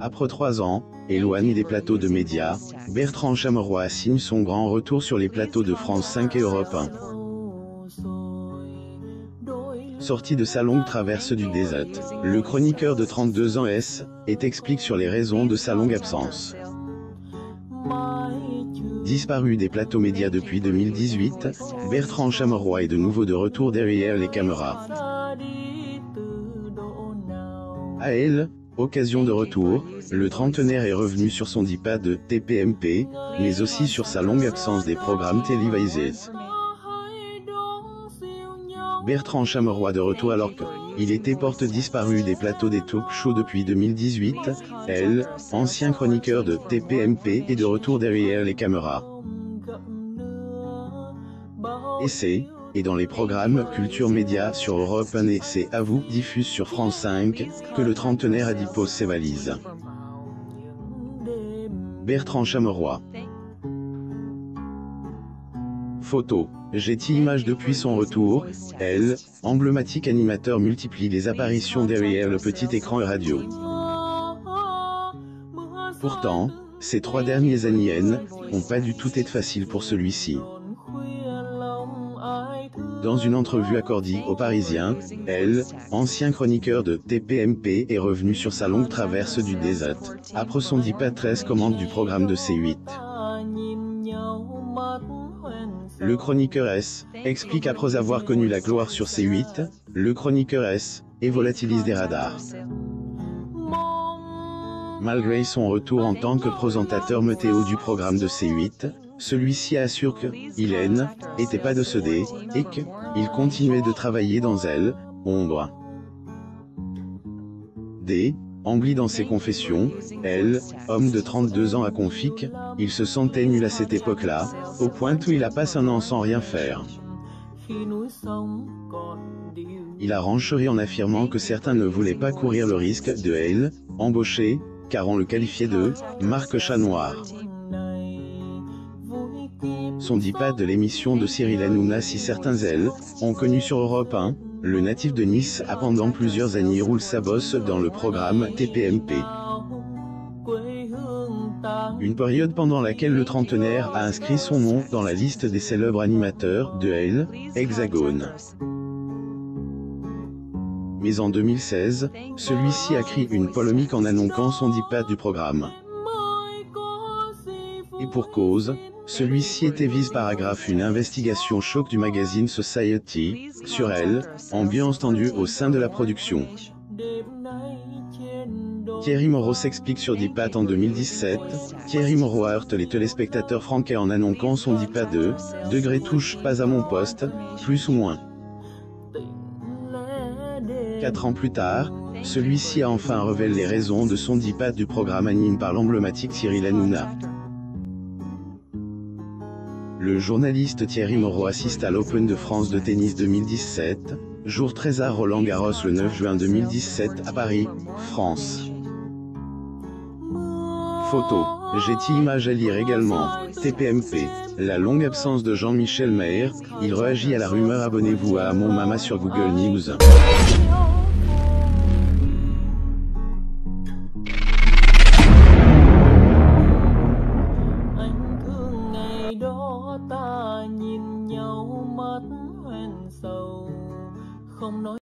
Après 3 ans, éloigné des plateaux de médias, Bertrand Chameroy signe son grand retour sur les plateaux de France 5 et Europe 1. Sorti de sa longue traverse du désert, le chroniqueur de 32 ans explique sur les raisons de sa longue absence. Disparu des plateaux médias depuis 2018, Bertrand Chameroy est de nouveau de retour derrière les caméras. À elle, occasion de retour, le trentenaire est revenu sur son départ de TPMP, mais aussi sur sa longue absence des programmes télévisés. Bertrand Chameroy de retour alors qu'il était porte disparu des plateaux des talk-shows depuis 2018, ancien chroniqueur de TPMP est de retour derrière les caméras. Et dans les programmes Culture Média sur Europe 1 et C'est à vous diffuse sur France 5, que le trentenaire a dépose ses valises. Bertrand Chameroy. Photo. Getty Images depuis son retour, emblématique animateur multiplie les apparitions derrière le petit écran radio. Pourtant, ces 3 dernières années n'ont pas du tout été faciles pour celui-ci. Dans une entrevue accordée aux Parisiens, ancien chroniqueur de TPMP est revenu sur sa longue traverse du désert, après son départ 13 commandes du programme de C8. Le chroniqueur explique après avoir connu la gloire sur C8, le chroniqueur volatilise des radars. Malgré son retour en tant que présentateur météo du programme de C8, celui-ci assure qu'il n'était pas décédé, et qu'il continuait de travailler dans l'ombre. Ambli dans ses confessions, homme de 32 ans a confié qu'il se sentait nul à cette époque-là, au point où il a passé un an sans rien faire. Il a rencheri en affirmant que certains ne voulaient pas courir le risque de embaucher, car on le qualifiait de marque chat noir. Son départ de l'émission de Cyril Hanouna si certains ont connu sur Europe 1, le natif de Nice a pendant plusieurs années roule sa bosse dans le programme TPMP. Une période pendant laquelle le trentenaire a inscrit son nom dans la liste des célèbres animateurs de Hexagone. Mais en 2016, celui-ci a créé une polémique en annonçant son départ du programme. Et pour cause, celui-ci était visé paragraphe une investigation choc du magazine Society, sur ambiance tendue au sein de la production. Thierry Moreau s'explique sur départ en 2017, Thierry Moreau heurte les téléspectateurs français en annonçant son départ de « degré touche pas à mon poste, plus ou moins ». 4 ans plus tard, celui-ci a enfin révélé les raisons de son départ du programme animé par l'emblématique Cyril Hanouna. Le journaliste Thierry Moreau assiste à l'Open de France de tennis 2017, jour 13 à Roland-Garros le 9 juin 2017 à Paris, France. Photo. Getty Images à lire également, TPMP. La longue absence de Jean-Michel Maher, il réagit à la rumeur. Abonnez-vous à Mon Mama sur Google News. Ta nhìn nhau mắt hoen sầu không nói